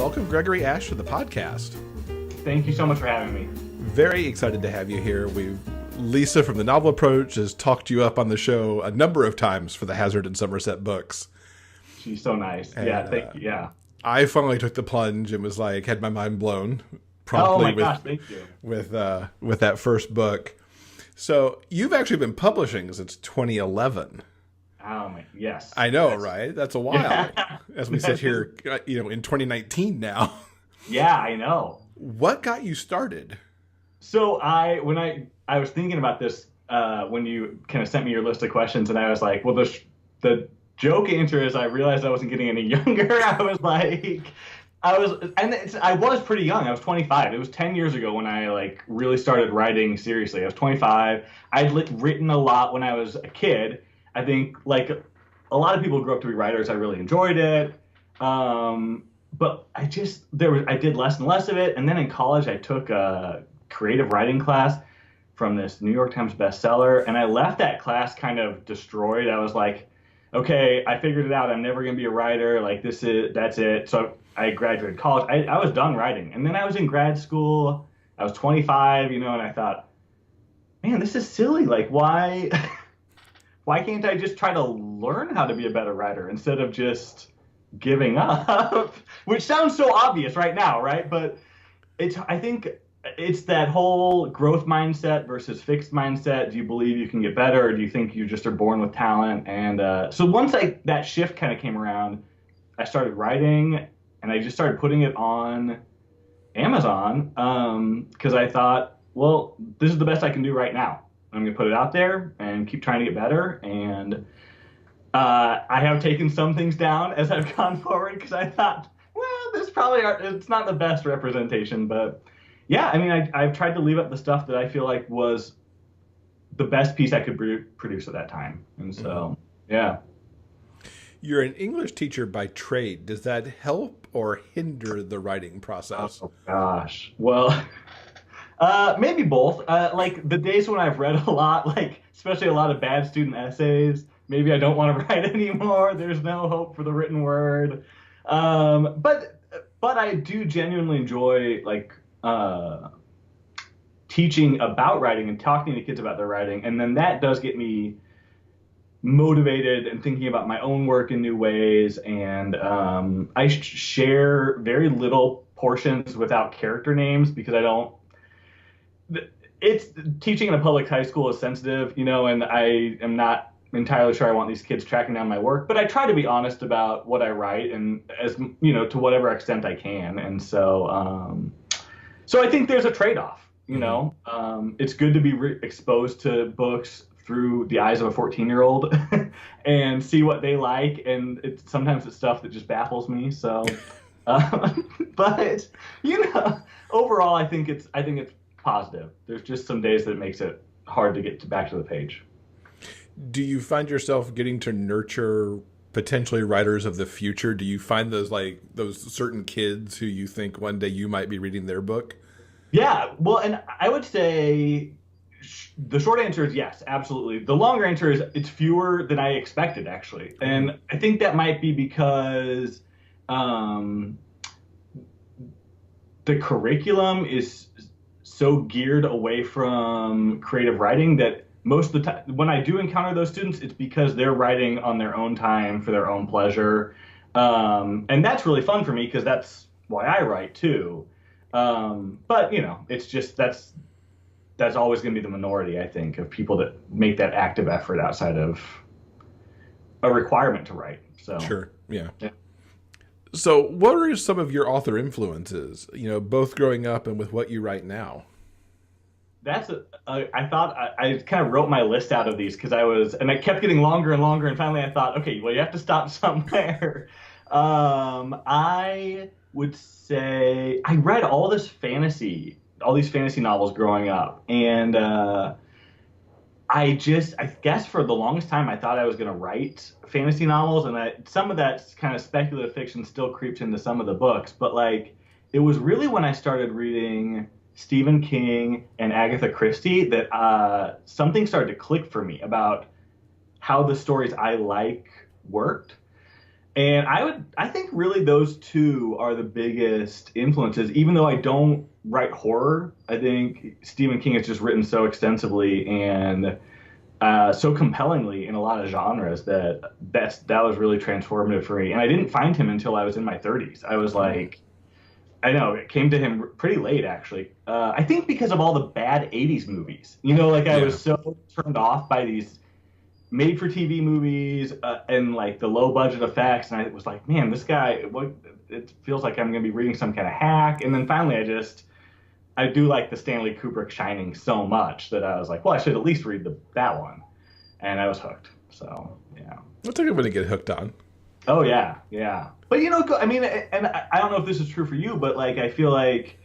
welcome Gregory Ashe to the podcast. Thank you so much for having me. Very excited to have you here. Lisa from the Novel Approach has talked you up on the show a number of times for the Hazzard and Somerset books. She's so nice. And, thank you. Yeah. I finally took the plunge and was like, had my mind blown promptly thank you. with that first book. So you've actually been publishing since 2011. Yes. I know, right? That's a while. As we sit here, in 2019 now. Yeah, I know. What got you started? So I was thinking about this when you kind of sent me your list of questions, and I was like, well, the joke answer is I realized I wasn't getting any younger. I was pretty young. I was 25. It was 10 years ago when I really started writing seriously. I was 25. I'd written a lot when I was a kid. I think a lot of people grew up to be writers. I really enjoyed it. But I did less and less of it. And then in college, I took a creative writing class from this New York Times bestseller. And I left that class kind of destroyed. I was like, okay, I figured it out. I'm never going to be a writer. That's it. So I graduated college. I was done writing. And then I was in grad school. I was 25, and I thought, man, this is silly. Why can't I just try to learn how to be a better writer instead of just giving up? Which sounds so obvious right now, right? But I think it's that whole growth mindset versus fixed mindset. Do you believe you can get better, or do you think you just are born with talent? And so once that shift kind of came around, I started writing, and I just started putting it on Amazon because I thought, well, this is the best I can do right now. I'm going to put it out there and keep trying to get better. And I have taken some things down as I've gone forward because I thought, well, it's not the best representation. But yeah, I mean, I've tried to leave up the stuff that I feel like was the best piece I could produce at that time. And so, yeah. You're an English teacher by trade. Does that help or hinder the writing process? Oh, gosh. Well... maybe both. The days when I've read a lot, especially a lot of bad student essays, maybe I don't want to write anymore. There's no hope for the written word. But I do genuinely enjoy teaching about writing and talking to kids about their writing, and then that does get me motivated and thinking about my own work in new ways. And I share very little portions without character names because I don't. It's teaching in a public high school is sensitive, and I am not entirely sure I want these kids tracking down my work, but I try to be honest about what I write and to whatever extent I can. And so, so I think there's a trade-off, it's good to be exposed to books through the eyes of a 14-year-old and see what they like. And sometimes it's stuff that just baffles me. So, but overall, I think it's positive. There's just some days that it makes it hard to get back to the page. Do you find yourself getting to nurture potentially writers of the future? Do you find those certain kids who you think one day you might be reading their book? Yeah, well, and I would say the short answer is yes, absolutely. The longer answer is it's fewer than I expected, actually. And I think that might be because the curriculum is so geared away from creative writing that most of the time when I do encounter those students, it's because they're writing on their own time for their own pleasure. And that's really fun for me because that's why I write too. But it's just, that's always going to be the minority, I think, of people that make that active effort outside of a requirement to write. So sure. Yeah. So what are some of your author influences, both growing up and with what you write now? I thought I kind of wrote my list out of these because I kept getting longer and longer. And finally I thought, okay, well, you have to stop somewhere. I would say I read all these fantasy novels growing up. And I guess for the longest time, I thought I was going to write fantasy novels, and some of that kind of speculative fiction still creeps into some of the books. But it was really when I started reading Stephen King and Agatha Christie that something started to click for me about how the stories I like worked. And I think really those two are the biggest influences. Even though I don't write horror, I think Stephen King has just written so extensively and so compellingly in a lot of genres that was really transformative for me. And I didn't find him until I was in my 30s. I was like, I know it came to him pretty late, actually. I think because of all the bad '80s movies. Like I was so turned off by these made-for-TV movies and like the low-budget effects, and I was like, man, this guy, it feels like I'm going to be reading some kind of hack. And then finally, I do like the Stanley Kubrick Shining so much that I was like, well, I should at least read that one, and I was hooked. So yeah. What's a good one to get hooked on? Oh yeah, yeah. But I mean, and I don't know if this is true for you, but like I feel like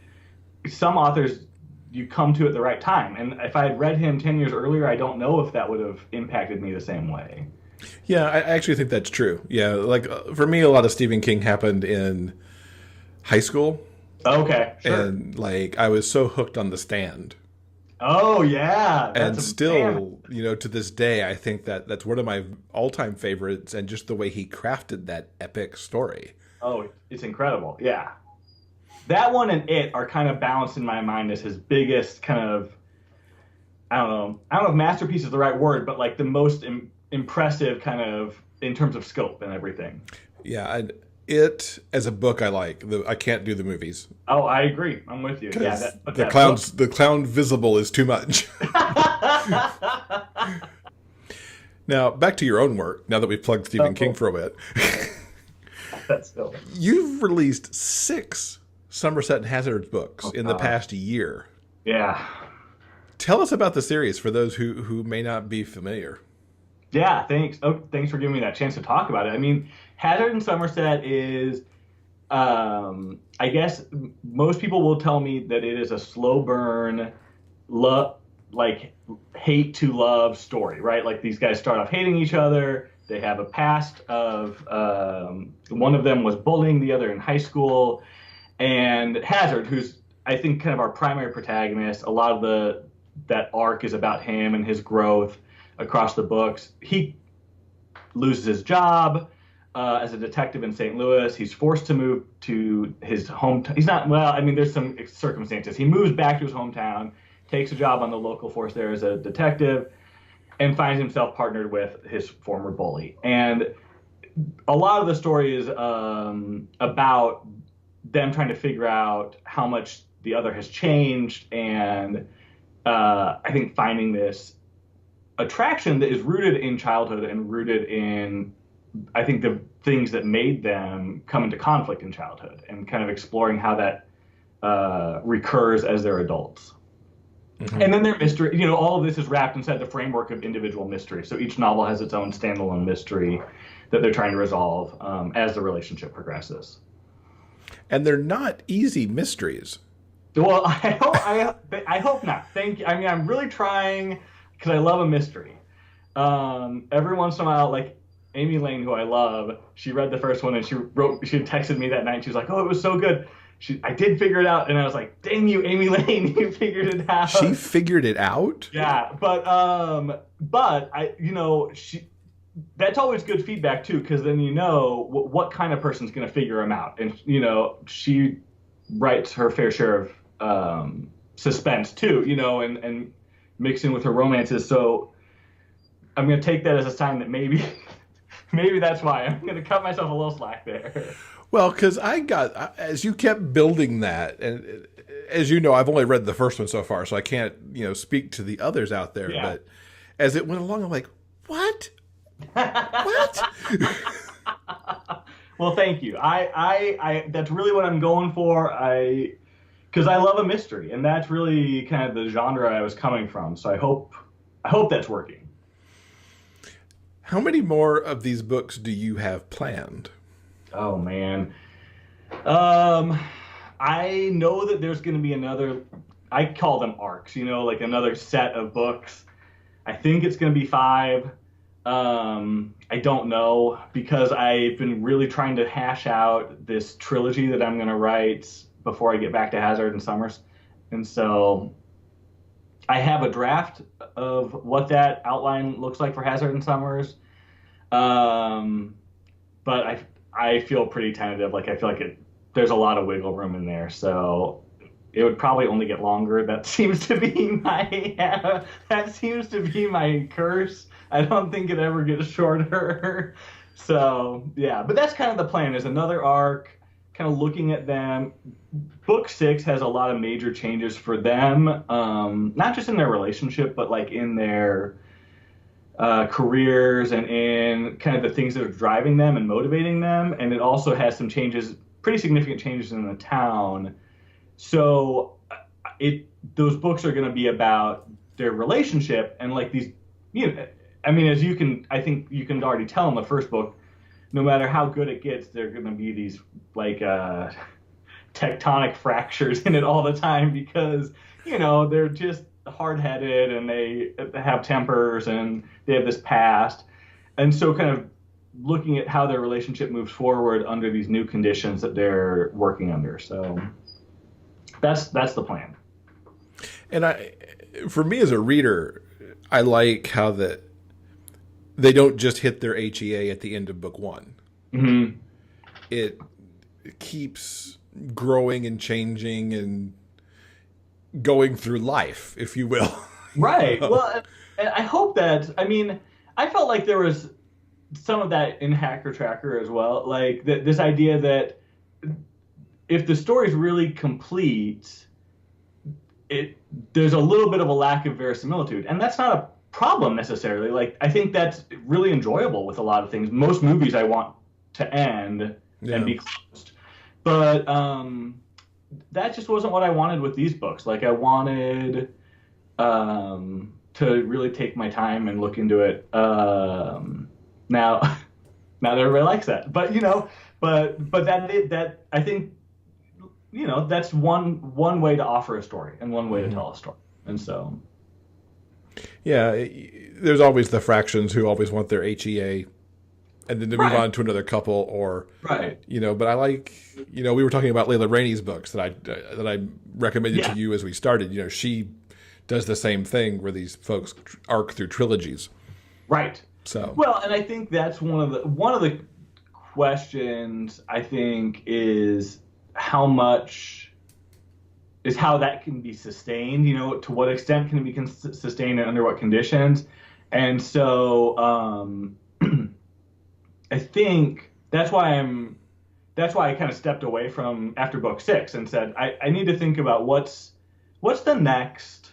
some authors you come to at the right time. And if I had read him 10 years earlier, I don't know if that would have impacted me the same way. Yeah, I actually think that's true. Yeah, like for me, a lot of Stephen King happened in high school. Okay, sure. And like I was so hooked on The Stand. Oh yeah, and still, to this day, I think that's one of my all-time favorites, and just the way he crafted that epic story. Oh, it's incredible. Yeah. That one and It are kind of balanced in my mind as his biggest kind of, I don't know if masterpiece is the right word, but like the most impressive kind of in terms of scope and everything. Yeah, It as a book I like. I can't do the movies. Oh, I agree. I'm with you. Yeah, the clown visible is too much. Now, back to your own work, now that we've plugged Stephen King for a bit. That's silly. You've released 6 Somerset and Hazzard books in the past year. Yeah. Tell us about the series for those who may not be familiar. Yeah, thanks. Oh, thanks for giving me that chance to talk about it. I mean, Hazzard and Somerset is, I guess most people will tell me that it is a slow burn, like hate to love story, right? Like these guys start off hating each other. They have a past of one of them was bullying the other in high school. And Hazzard, who's I think kind of our primary protagonist, a lot of that arc is about him and his growth across the books. He loses his job as a detective in St. Louis. He's forced to move to his hometown. He's not, well, I mean, there's some circumstances. He moves back to his hometown, takes a job on the local force there as a detective, and finds himself partnered with his former bully. And a lot of the story is about them trying to figure out how much the other has changed, and I think finding this attraction that is rooted in childhood and rooted in, I think, the things that made them come into conflict in childhood, and kind of exploring how that recurs as they're adults. Mm-hmm. And then their mystery, all of this is wrapped inside the framework of individual mystery. So each novel has its own standalone mystery that they're trying to resolve as the relationship progresses. And they're not easy mysteries. Well, I hope not. Thank you. I mean, I'm really trying because I love a mystery. Every once in a while, like Amy Lane, who I love, she read the first one and she texted me that night. And she was like, "Oh, it was so good. I did figure it out." And I was like, "Dang you, Amy Lane, you figured it out." She figured it out? Yeah, but that's always good feedback too, because then what kind of person's going to figure them out. And she writes her fair share of suspense too, and mixing with her romances. So I'm going to take that as a sign that maybe that's why I'm going to cut myself a little slack there. Well, because as you kept building that, and as you know, I've only read the first one so far, so I can't, speak to the others out there. Yeah. But as it went along, I'm like, what? What? Well, thank you. I that's really what I'm going for. Because I love a mystery, and that's really kind of the genre I was coming from. So I hope that's working. How many more of these books do you have planned? Oh man. I know that there's going to be another, I call them arcs, like another set of books. I think it's going to be 5. I don't know, because I've been really trying to hash out this trilogy that I'm going to write before I get back to Hazzard and Somerset. And so I have a draft of what that outline looks like for Hazzard and Somerset. But I feel pretty tentative. Like I feel like there's a lot of wiggle room in there, so it would probably only get longer. That seems to be my curse. I don't think it ever gets shorter. So yeah, but that's kind of the plan. Is another arc, kind of looking at them. Book 6 has a lot of major changes for them, not just in their relationship, but like in their careers and in kind of the things that are driving them and motivating them. And it also has some changes, pretty significant changes in the town. So those books are going to be about their relationship and like these, I mean, I think you can already tell in the first book, no matter how good it gets, there are going to be these like tectonic fractures in it all the time because, they're just hard-headed and they have tempers and they have this past. And so kind of looking at how their relationship moves forward under these new conditions that they're working under. So that's the plan. And for me as a reader, I like how that they don't just hit their HEA at the end of book 1. Mm-hmm. It keeps growing and changing and going through life, if you will. Right. Well, I hope that, I felt like there was some of that in Hacker Tracker as well. Like this idea that if the story's really complete, there's a little bit of a lack of verisimilitude. And that's not a problem necessarily. Like, I think that's really enjoyable with a lot of things. Most movies I want to end and be closed. But that just wasn't what I wanted with these books. Like, I wanted to really take my time and look into it. Now not everybody likes that. But, but that I think, that's one way to offer a story and one way to tell a story. And so... Yeah, there's always the fractions who always want their HEA and then to move on to another couple or, but I like, we were talking about Layla Rainey's books that I recommended to you as we started. She does the same thing where these folks arc through trilogies. Right. So, well, and I think that's one of the questions I think is how that can be sustained, to what extent can it be sustained and under what conditions. And so I think that's why I kind of stepped away from after book 6 and said, I need to think about what's the next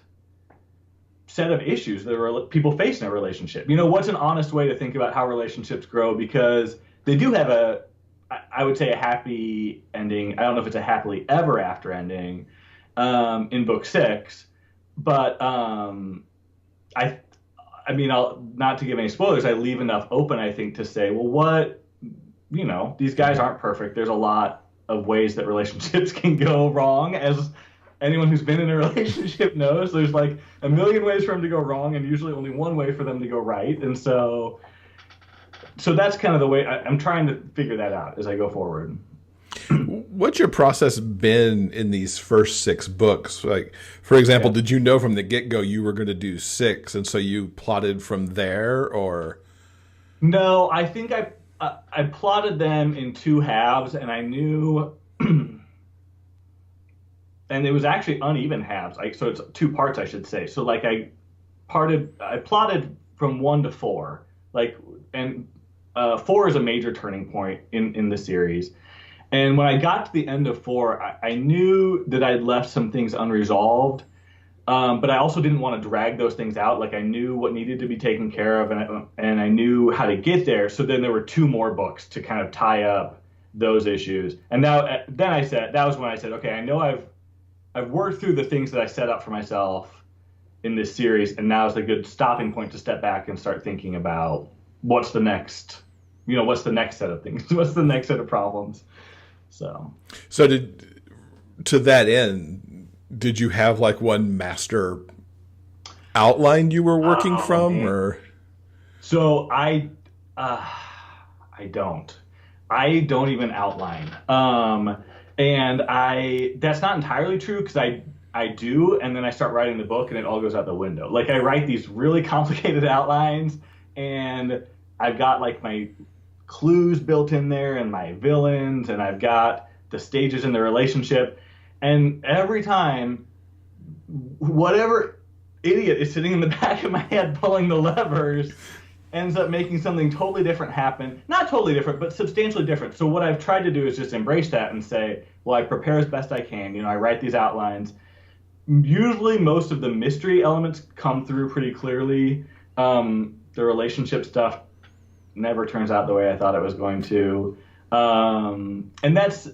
set of issues that people face in a relationship. What's an honest way to think about how relationships grow, because they do have I would say a happy ending. I don't know if it's a happily ever after ending in book 6, but I'll not to give any spoilers, I leave enough open, I think, to say, well, these guys aren't perfect. There's a lot of ways that relationships can go wrong, as anyone who's been in a relationship knows. There's like a million ways for them to go wrong and usually only one way for them to go right. And so that's kind of the way I'm trying to figure that out as I go forward. What's your process been in these first 6 books? Like, for example, did you know from the get-go you were going to do 6, and so you plotted from there, or? No, I think I plotted them in 2 halves, and I knew, and it was actually uneven halves. So it's 2 parts, I should say. So like I plotted from 1 to 4, and 4 is a major turning point in the series. And when I got to the end of 4, I knew that I'd left some things unresolved, but I also didn't want to drag those things out. Like, I knew what needed to be taken care of, and I knew how to get there. So then there were 2 more books to kind of tie up those issues. And then that was when I said, okay, I know I've worked through the things that I set up for myself in this series, and now is a good stopping point to step back and start thinking about what's the next set of things, what's the next set of problems. So to that end, did you have like one master outline you were working from, or? So I don't even outline. And that's not entirely true, because I do, and then I start writing the book and it all goes out the window. Like, I write these really complicated outlines, and I've got like clues built in there and my villains, and I've got the stages in the relationship. And every time, whatever idiot is sitting in the back of my head pulling the levers ends up making something totally different happen. Not totally different, but substantially different. So what I've tried to do is just embrace that and say, well, I prepare as best I can. You know, I write these outlines. Usually most of the mystery elements come through pretty clearly. The relationship stuff never turns out the way I thought it was going to. And that's,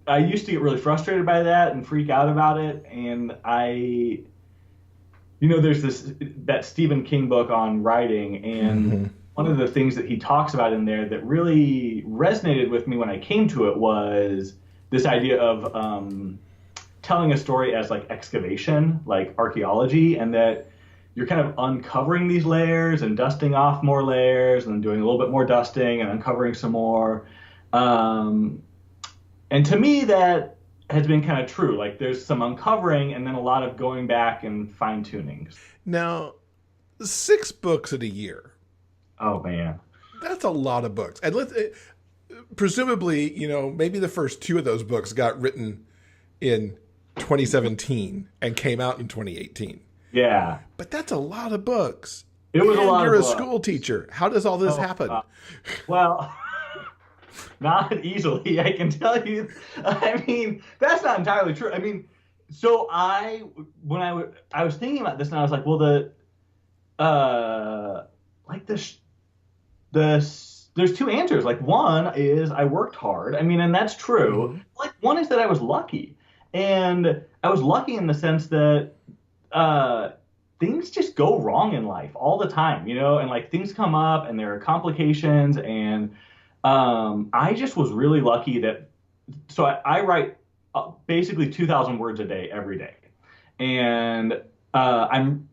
I used to get really frustrated by that and freak out about it. And there's that Stephen King book on writing, and one of the things that he talks about in there that really resonated with me when I came to it was this idea of telling a story as like excavation, like archaeology, and that you're kind of uncovering these layers and dusting off more layers and doing a little bit more dusting and uncovering some more. And to me, that has been kind of true. Like there's some uncovering and then a lot of going back and fine tuning. Now, 6 books in a year. Oh man. That's a lot of books. And presumably, maybe the first 2 of those books got written in 2017 and came out in 2018. Yeah. But that's a lot of books. It was a lot You're of a books. school teacher. How does all this happen? Well, not easily, I can tell you. I mean, that's not entirely true. I mean, so when I was thinking about this, and I was like, well, there's 2 answers. Like, one is I worked hard. I mean, and that's true. Mm-hmm. Like, one is that I was lucky. And I was lucky in the sense that things just go wrong in life all the time, and like things come up and there are complications. And I just was really lucky that, so I write basically 2,000 words a day, every day. And I'm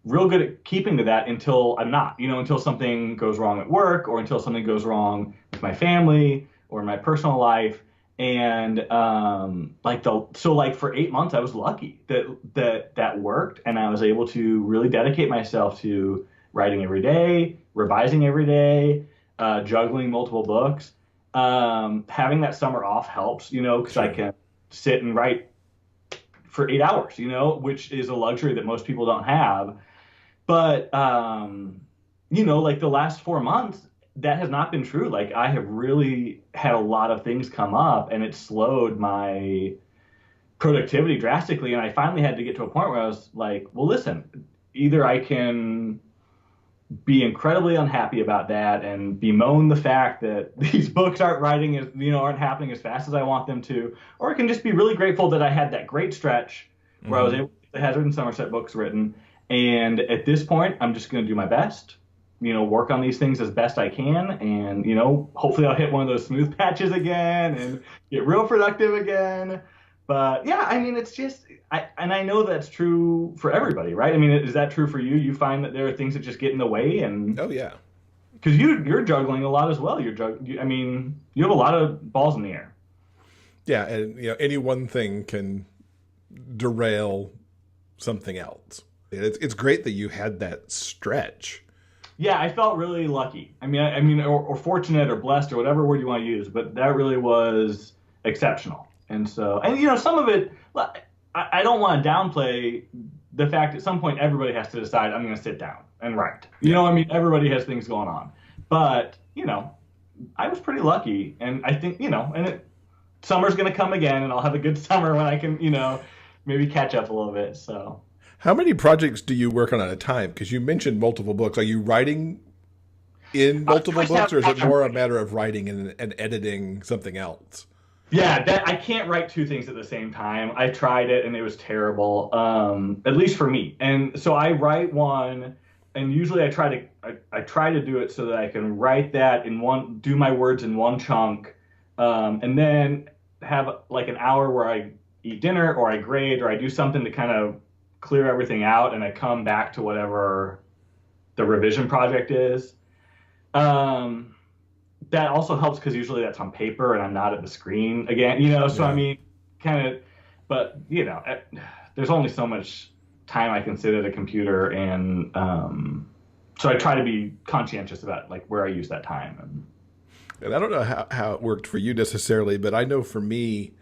real good at keeping to that until I'm not, until something goes wrong at work or until something goes wrong with my family or in my personal life. And for 8 months, I was lucky that worked, and I was able to really dedicate myself to writing every day, revising every day, juggling multiple books. Having that summer off helps, because I can sit and write for 8 hours, which is a luxury that most people don't have. But like the last 4 months, that has not been true. Like I have really had a lot of things come up, and it slowed my productivity drastically. And I finally had to get to a point where I was like, well, listen, either I can be incredibly unhappy about that and bemoan the fact that these books aren't happening as fast as I want them to, or I can just be really grateful that I had that great stretch where I was able to get the Hazzard and Somerset books written. And at this point, I'm just going to do my best, work on these things as best I can. And, hopefully I'll hit one of those smooth patches again and get real productive again. But yeah, I mean, it's just, I know that's true for everybody, right? I mean, is that true for you? You find that there are things that just get in the way? And oh yeah, because you're juggling a lot as well. You have a lot of balls in the air. Yeah, and any one thing can derail something else. It's great that you had that stretch. Yeah, I felt really lucky. I mean, or fortunate or blessed or whatever word you want to use, but that really was exceptional. And so, some of it, I don't want to downplay the fact at some point everybody has to decide I'm going to sit down and write. Everybody has things going on. But, I was pretty lucky. And I think, summer's going to come again, and I'll have a good summer when I can, maybe catch up a little bit. So. How many projects do you work on at a time? Because you mentioned multiple books. Are you writing in multiple books, or is it more a matter of writing and editing something else? Yeah, I can't write 2 things at the same time. I tried it and it was terrible, at least for me. And so I write one, and usually I try to do it so that I can write that do my words in one chunk, and then have like an hour where I eat dinner or I grade or I do something to kind of clear everything out, and I come back to whatever the revision project is. That also helps because usually that's on paper and I'm not at the screen again, so yeah. I mean, kind of, but there's only so much time I can sit at a computer and so I try to be conscientious about like where I use that time. And I don't know how it worked for you necessarily, but I know for me,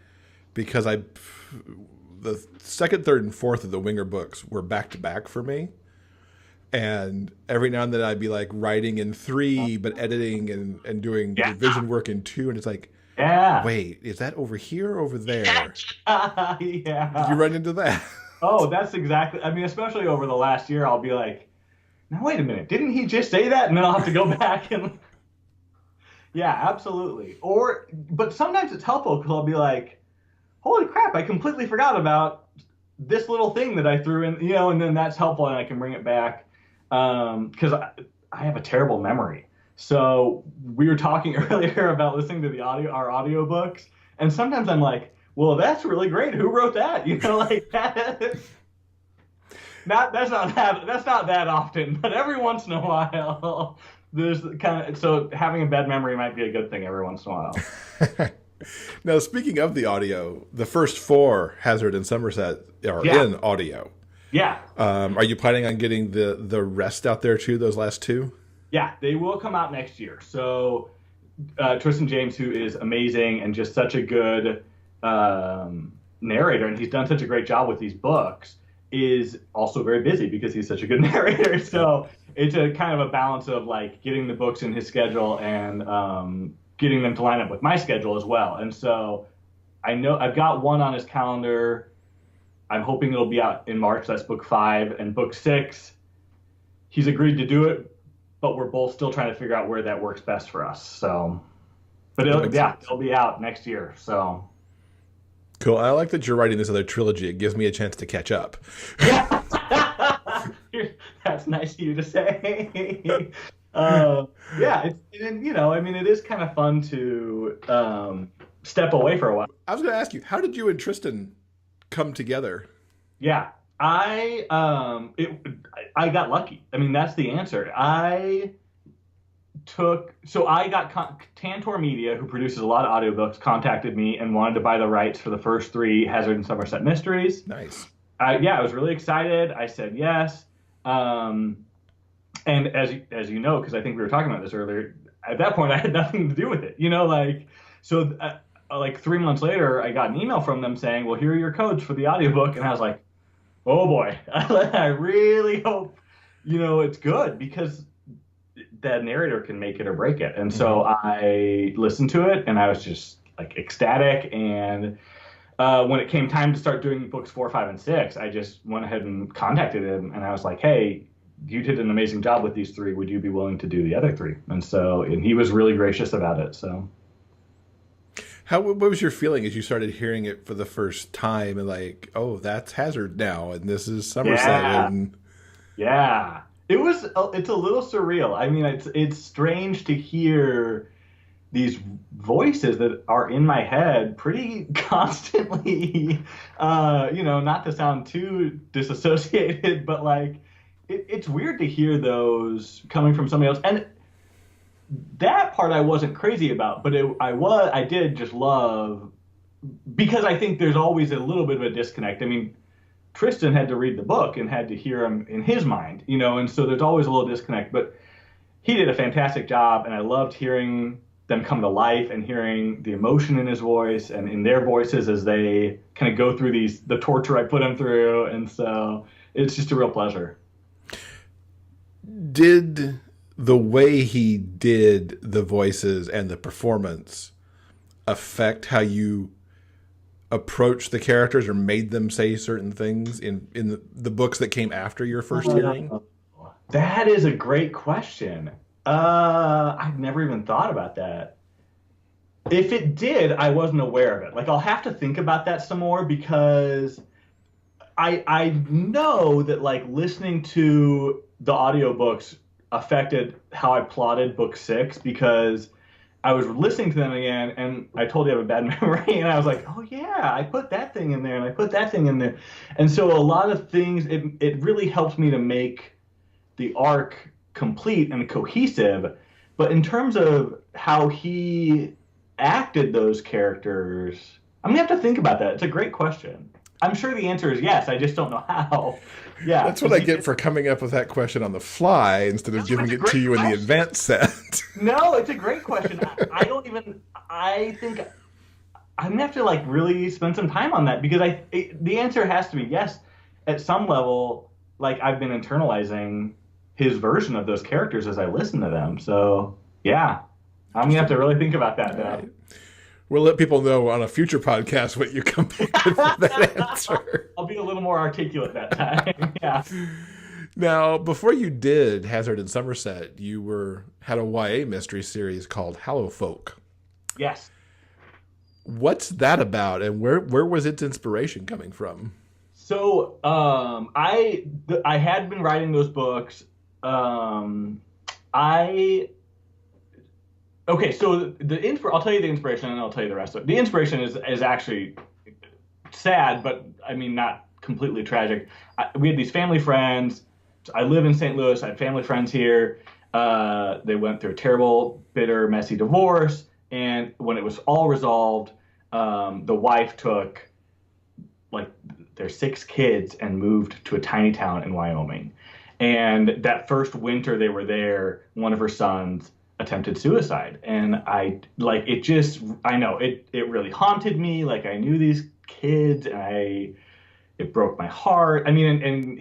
because the second, third, and fourth of the Winger books were back to back for me. And every now and then I'd be like writing in 3, but editing and doing revision work in 2. And it's like, wait, is that over here or over there? Yeah. Did you run into that? Oh, that's exactly. I mean, especially over the last year, I'll be like, now wait a minute, didn't he just say that? And then I'll have to go back and. Yeah, absolutely. But sometimes it's helpful because I'll be like, holy crap, I completely forgot about this little thing that I threw in, and then that's helpful and I can bring it back. Because I have a terrible memory. So we were talking earlier about listening to our audiobooks, and sometimes I'm like, well, that's really great. Who wrote that? Like that's not that often, but every once in a while there's so having a bad memory might be a good thing every once in a while. Now, speaking of the audio, the first 4 Hazzard and Somerset are in audio. Yeah. Are you planning on getting the rest out there too, those last 2? Yeah, they will come out next year. So Tristan James, who is amazing and just such a good narrator, and he's done such a great job with these books, is also very busy because he's such a good narrator. So it's a kind of a balance of like getting the books in his schedule and getting them to line up with my schedule as well. And so I know I've got one on his calendar. I'm hoping it'll be out in March. That's book 5. And book 6, he's agreed to do it, but we're both still trying to figure out where that works best for us. So, but it'll be out next year. So cool. I like that you're writing this other trilogy. It gives me a chance to catch up. Yeah. That's nice of you to say. Yeah, it is kind of fun to step away for a while. I was going to ask you, how did you and Tristan come together? Yeah, I got lucky. I mean, that's the answer. Tantor Media, who produces a lot of audiobooks, contacted me and wanted to buy the rights for the first 3 Hazzard and Somerset mysteries. Nice. I was really excited. I said yes. And as you know, because I think we were talking about this earlier, at that point I had nothing to do with it. Like 3 months later, I got an email from them saying, well, here are your codes for the audiobook. And I was like, oh boy, I really hope, it's good, because that narrator can make it or break it. And so I listened to it and I was just like ecstatic. And when it came time to start doing books 4, 5, and 6, I just went ahead and contacted him and I was like, hey, you did an amazing job with these 3. Would you be willing to do the other 3? And he was really gracious about it. So. What was your feeling as you started hearing it for the first time and like, oh, that's Hazzard now and this is Somerset? Yeah. It's a little surreal. I mean, it's strange to hear these voices that are in my head pretty constantly, not to sound too disassociated, but like it's weird to hear those coming from somebody else. And that part I wasn't crazy about, but I did just love, because I think there's always a little bit of a disconnect. I mean, Tristan had to read the book and had to hear him in his mind, and so there's always a little disconnect, but he did a fantastic job, and I loved hearing them come to life and hearing the emotion in his voice and in their voices as they kind of go through the torture I put them through. And so it's just a real pleasure. Did the way he did the voices and the performance affect how you approached the characters or made them say certain things in the books that came after your first hearing? That is a great question. I've never even thought about that. If it did, I wasn't aware of it. Like, I'll have to think about that some more, because I know that like listening to the audiobooks affected how I plotted book 6, because I was listening to them again and I told you I have a bad memory, and I was like, oh yeah, I put that thing in there and I put that thing in there. And so a lot of things, it really helps me to make the arc complete and cohesive. But in terms of how he acted those characters, I'm gonna have to think about that. It's a great question. I'm sure the answer is yes. I just don't know how. Yeah. That's what I get for coming up with that question on the fly instead of giving It's a it to great you in the question. advanced set. No, it's a great question. I don't even. I think I'm gonna have to like really spend some time on that because the answer has to be yes. At some level, like I've been internalizing his version of those characters as I listen to them. So yeah, I'm gonna have to really think about that now. Right. We'll let people know on a future podcast what you come back with for that answer. I'll be a little more articulate that time. Yeah. Now, before you did Hazzard and Somerset, you had a YA mystery series called Hallow Folk. Yes. What's that about, and where was its inspiration coming from? So I had been writing those books. I Okay, so I'll tell you the inspiration and I'll tell you the rest of it. The inspiration is actually sad, but I mean not completely tragic. We had these family friends. I live in St. Louis. I had family friends here. They went through a terrible, bitter, messy divorce, and when it was all resolved, the wife took like their 6 kids and moved to a tiny town in Wyoming. And that first winter they were there, one of her sons attempted suicide. And I know it really haunted me. Like I knew these kids and it broke my heart. I mean, and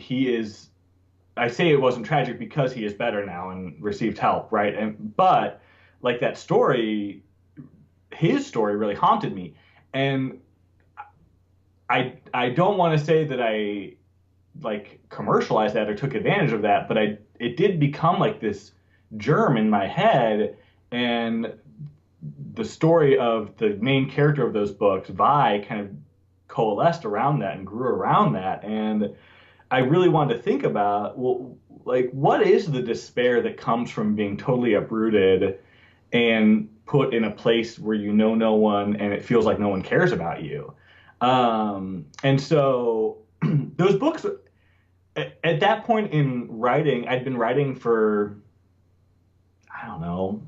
I say it wasn't tragic because he is better now and received help. Right. But like that story, his story really haunted me. And I don't want to say that I like commercialized that or took advantage of that, but it did become like this germ in my head, and the story of the main character of those books, Vi, kind of coalesced around that and grew around that. And I really wanted to think about, well, like what is the despair that comes from being totally uprooted and put in a place where you know no one and it feels like no one cares about you. And so those books, at that point in writing, I'd been writing for, I don't know,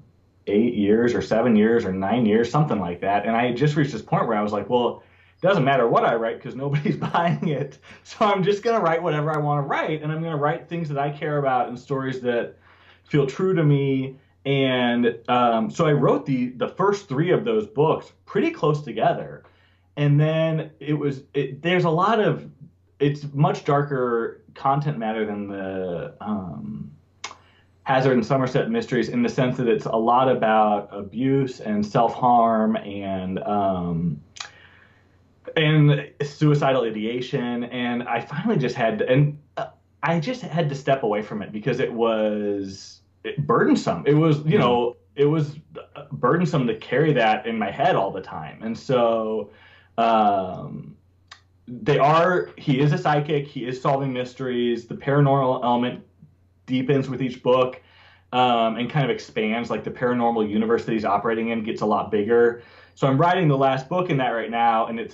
8 years or 7 years or 9 years, something like that. And I had just reached this point where I was like, well, it doesn't matter what I write because nobody's buying it. So I'm just going to write whatever I want to write. And I'm going to write things that I care about and stories that feel true to me. And so I wrote the first 3 of those books pretty close together. And then there's a lot of, it's much darker content matter than the Hazzard and Somerset mysteries, in the sense that it's a lot about abuse and self-harm and suicidal ideation. And I finally just had to step away from it because it was burdensome. It was, it was burdensome to carry that in my head all the time. And so he is a psychic. He is solving mysteries. The paranormal element deepens with each book, and kind of expands. Like the paranormal universe that he's operating in gets a lot bigger. So I'm writing the last book in that right now, and it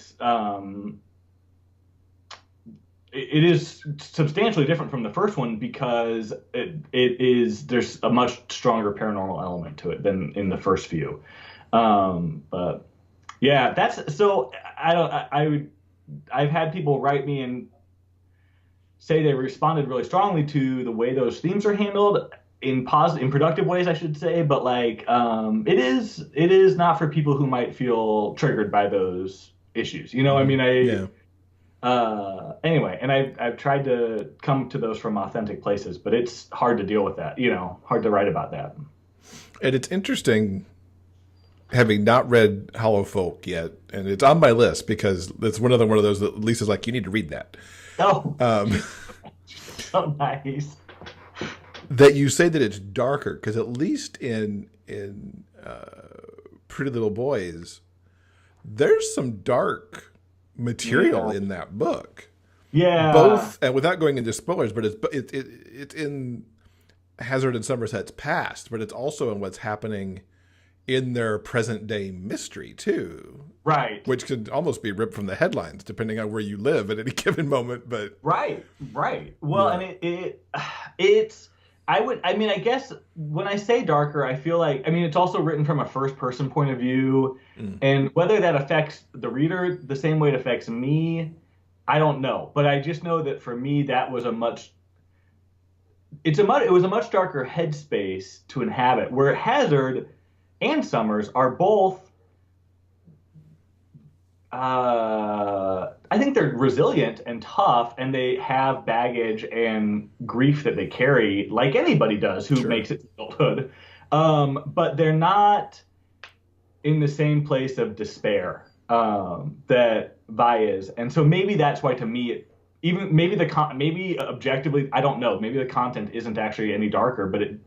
is substantially different from the first one because there's a much stronger paranormal element to it than in the first few. But yeah, I've had people write me and say they responded really strongly to the way those themes are handled in productive ways, I should say. But like, it is not for people who might feel triggered by those issues. I mean, anyway, and I've tried to come to those from authentic places, but it's hard to deal with that, hard to write about that. And it's interesting, having not read Hallow Folk yet, and it's on my list because it's one of those that Lisa's like, you need to read that. Oh, so nice. That you say that it's darker, because at least in Pretty Little Boys, there's some dark material in that book. Yeah. Both, and without going into spoilers, but it's in Hazzard and Somerset's past, but it's also in what's happening in their present day mystery too. Right. Which could almost be ripped from the headlines depending on where you live at any given moment. But Right. Well, yeah. And I guess when I say darker, I feel like, it's also written from a first person point of view, and whether that affects the reader the same way it affects me, I don't know, but I just know that for me that was it was a much darker headspace to inhabit. Where Hazzard and Summers are both, I think they're resilient and tough, and they have baggage and grief that they carry, like anybody does who makes it to adulthood. But they're not in the same place of despair that Vi is, and so maybe that's why, to me, maybe objectively, I don't know, maybe the content isn't actually any darker, but it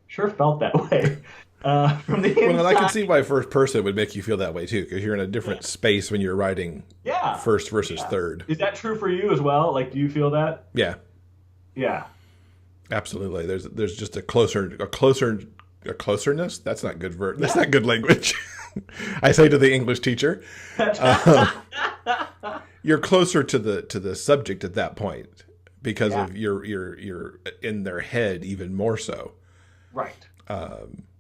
sure felt that way. From the inside. Well, and I can see why first person would make you feel that way too, because you're in a different space when you're writing first versus third. Is that true for you as well? Like, do you feel that? Yeah. Yeah. Absolutely. There's just a closeness. That's not good That's not good language. I say to the English teacher, you're closer to the subject at that point because of you're in their head even more so. Right.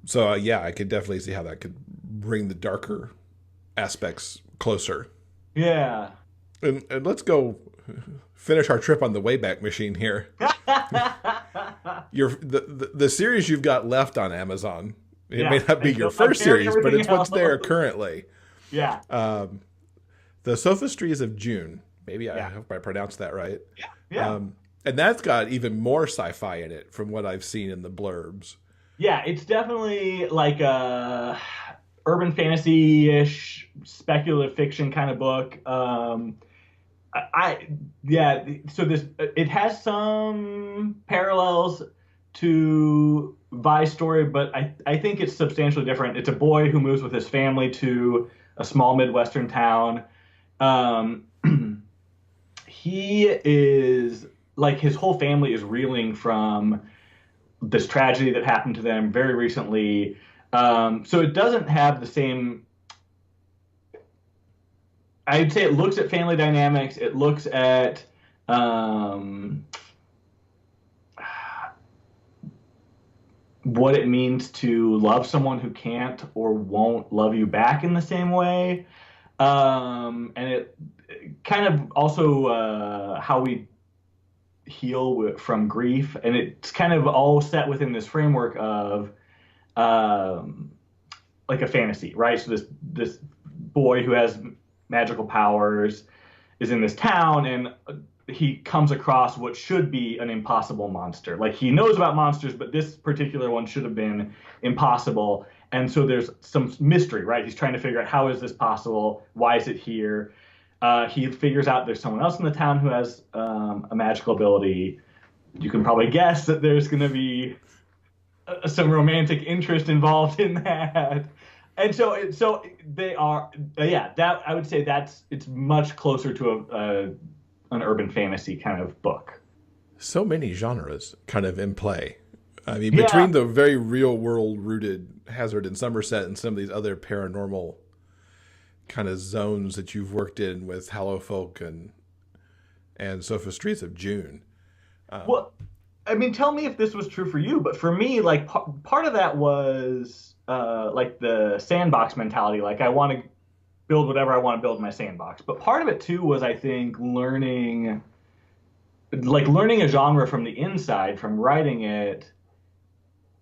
So I could definitely see how that could bring the darker aspects closer. Yeah. And let's go finish our trip on the Wayback Machine here. The series you've got left on Amazon. It may not be your first series, but it's what's there currently. Yeah. The Sophistries of June. Maybe I hope I pronounced that right. Yeah. And that's got even more sci-fi in it from what I've seen in the blurbs. Yeah, it's definitely like a urban fantasy-ish speculative fiction kind of book. So it has some parallels to Vi's story, but I think it's substantially different. It's a boy who moves with his family to a small Midwestern town. He is like, his whole family is reeling from this tragedy that happened to them very recently. So it doesn't have the same, I'd say it looks at family dynamics. It looks at what it means to love someone who can't or won't love you back in the same way. And it kind of also how we heal from grief. And it's kind of all set within this framework of like a fantasy, right? So this boy who has magical powers is in this town, and he comes across what should be an impossible monster. Like, he knows about monsters, but this particular one should have been impossible. And so there's some mystery, right? He's trying to figure out, how is this possible? Why is it here? He figures out there's someone else in the town who has a magical ability. You can probably guess that there's going to be some romantic interest involved in that. And so they are, that I would say it's much closer to an urban fantasy kind of book. So many genres kind of in play. I mean, between the very real world rooted Hazzard and Somerset and some of these other paranormal kind of zones that you've worked in with Hallow Folk and Sophistries of June. Well, I mean, tell me if this was true for you, but for me, like, part of that was like the sandbox mentality. Like, I want to build whatever I want to build in my sandbox. But part of it too was, I think, learning a genre from the inside, from writing it,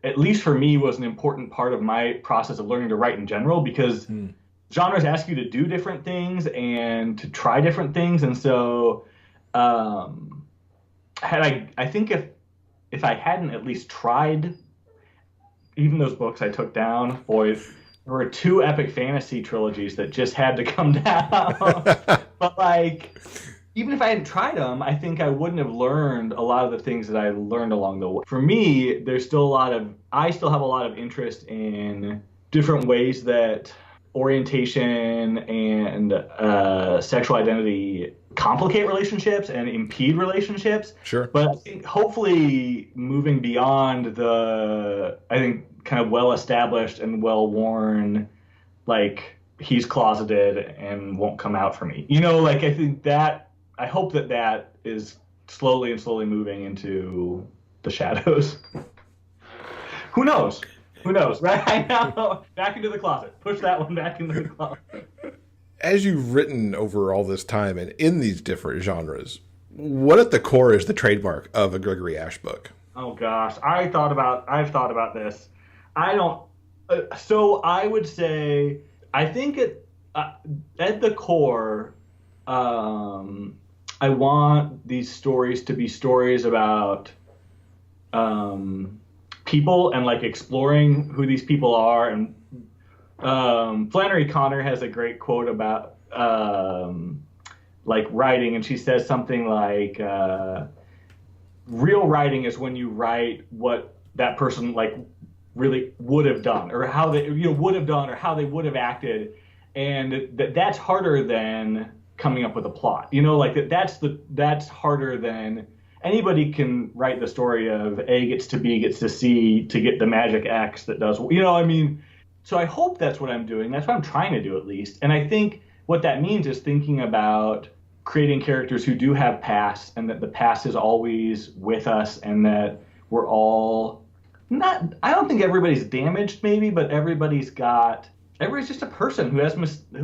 at least for me, was an important part of my process of learning to write in general, because genres ask you to do different things and to try different things. And so I think if I hadn't at least tried even those books I took down, boys, there were 2 epic fantasy trilogies that just had to come down. But like, even if I hadn't tried them, I think I wouldn't have learned a lot of the things that I learned along the way. For me, I still have a lot of interest in different ways that orientation and sexual identity complicate relationships and impede relationships. Sure. But I think hopefully moving beyond kind of well-established and well-worn, like, he's closeted and won't come out for me. Like, I hope that is slowly moving into the shadows. Who knows? Right now, back into the closet. Push that one back into the closet. as you've written over all this time and in these different genres, what at the core is the trademark of a Gregory Ashe book? Oh gosh, I've thought about this. I don't. So I would say I think at the core, I want these stories to be stories about people and like exploring who these people are. And Flannery Connor has a great quote about like writing, and she says something like, real writing is when you write what that person like really would have done, or how they would have done, or how they would have acted, and that's harder than coming up with a plot. Like that's harder than anybody can write the story of A gets to B gets to C to get the magic X that does. So I hope that's what I'm doing. That's what I'm trying to do, at least. And I think what that means is thinking about creating characters who do have pasts, and that the past is always with us, and that we're all not, I don't think everybody's damaged maybe, but everybody's just a person who has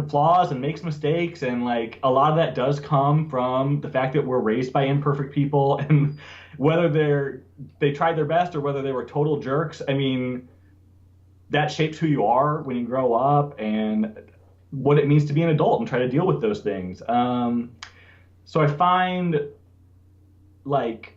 flaws and makes mistakes. And like a lot of that does come from the fact that we're raised by imperfect people, and whether they tried their best or whether they were total jerks, I mean, that shapes who you are when you grow up and what it means to be an adult and try to deal with those things. So I find like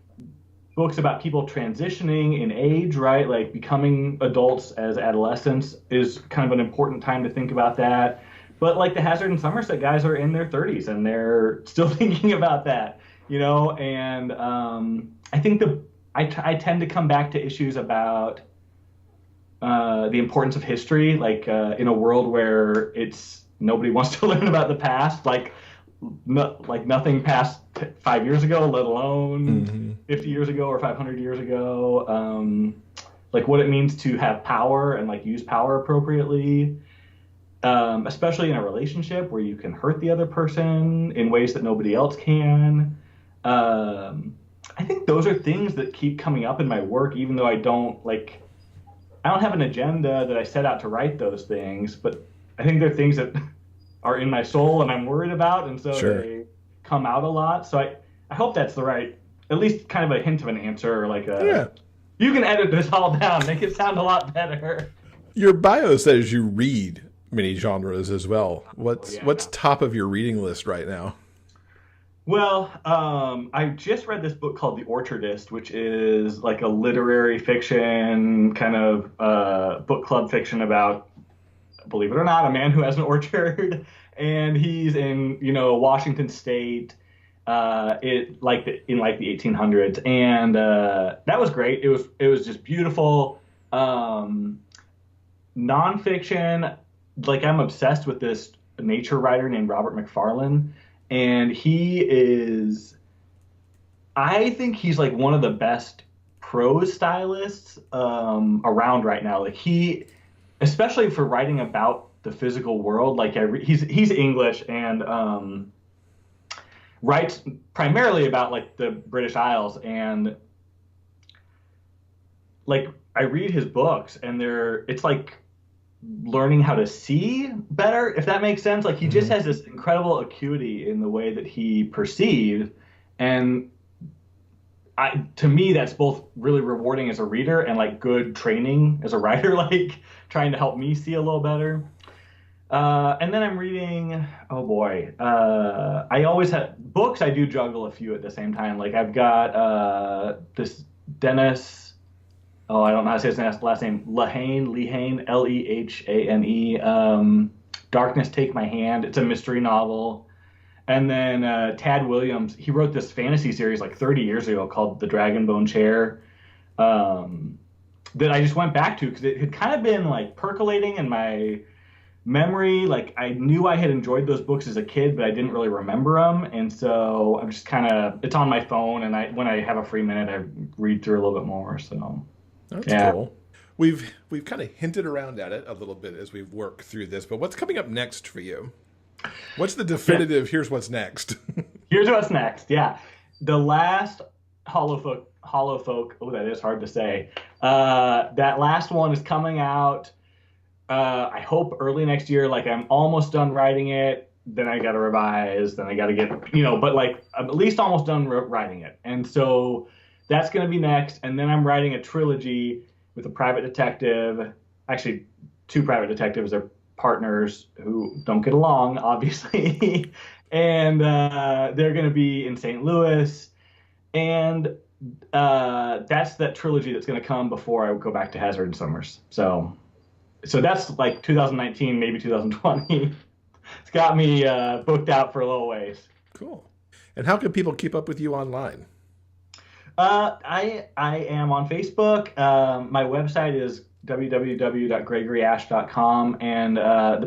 books about people transitioning in age, right? Like becoming adults as adolescents is kind of an important time to think about that. But like the Hazzard and Somerset guys are in their 30s and they're still thinking about that, and I think I tend to come back to issues about the importance of history, like in a world where nobody wants to learn about the past, like nothing past 5 years ago, let alone 50 years ago or 500 years ago. Like what it means to have power and like use power appropriately, especially in a relationship where you can hurt the other person in ways that nobody else can. I think those are things that keep coming up in my work, even though I don't have an agenda that I set out to write those things, but I think they're things that are in my soul and I'm worried about, and so Sure. They come out a lot. So I hope that's the right, at least kind of a hint of an answer, or like you can edit this all down, make it sound a lot better. Your bio says you read many genres as well. What's top of your reading list right now? Well, I just read this book called The Orchardist, which is like a literary fiction kind of book club fiction about, believe it or not, a man who has an orchard, and he's in Washington State, in the 1800s, and that was great. It was just beautiful nonfiction. Like I'm obsessed with this nature writer named Robert McFarlane. And I think he's like one of the best prose stylists around right now. Like especially for writing about the physical world, like he's English and writes primarily about like the British Isles. And like I read his books and it's like learning how to see better, if that makes sense. Like he just has this incredible acuity in the way that he perceives, and to me that's both really rewarding as a reader and like good training as a writer, like trying to help me see a little better. And then I'm reading, I always have books. I do juggle a few at the same time. Like I've got this Dennis, I don't know how to say his last name, Lehane, Lehane. Darkness Take My Hand. It's a mystery novel. And then Tad Williams, he wrote this fantasy series like 30 years ago called The Dragonbone Chair, that I just went back to because it had kind of been like percolating in my memory. Like I knew I had enjoyed those books as a kid, but I didn't really remember them. And so I'm just it's on my phone, and when I have a free minute, I read through a little bit more. So that's cool. We've kind of hinted around at it a little bit as we've worked through this, but what's coming up next for you? What's the definitive, here's what's next? Here's what's next, yeah. The last Hollow Folk, that is hard to say. That last one is coming out, I hope early next year. Like I'm almost done writing it. then I got to revise, then I got to get, but like I'm at least almost done writing it. And so that's going to be next. And then I'm writing a trilogy with a private detective, actually two private detectives. They're partners who don't get along, obviously. And they're going to be in St. Louis. And that's that trilogy that's going to come before I go back to Hazzard and Somerset. So that's like 2019, maybe 2020. It's got me booked out for a little ways. Cool. And how can people keep up with you online? I am on Facebook. My website is www.gregoryashe.com, and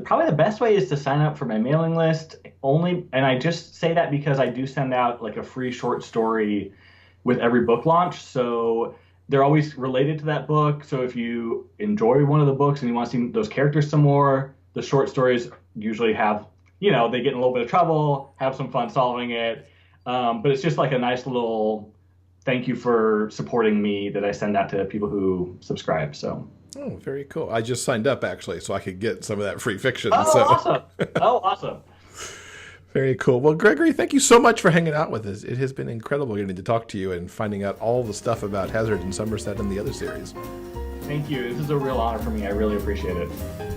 probably the best way is to sign up for my mailing list. And I just say that because I do send out like a free short story with every book launch. So they're always related to that book. So if you enjoy one of the books and you want to see those characters some more, the short stories usually have, they get in a little bit of trouble, have some fun solving it. But it's just like a nice little thank you for supporting me that I send out to people who subscribe. So. Oh, very cool. I just signed up actually, so I could get some of that free fiction. Awesome. Awesome. Very cool. Well, Gregory, thank you so much for hanging out with us. It has been incredible getting to talk to you and finding out all the stuff about Hazzard and Somerset and the other series. Thank you. This is a real honor for me. I really appreciate it.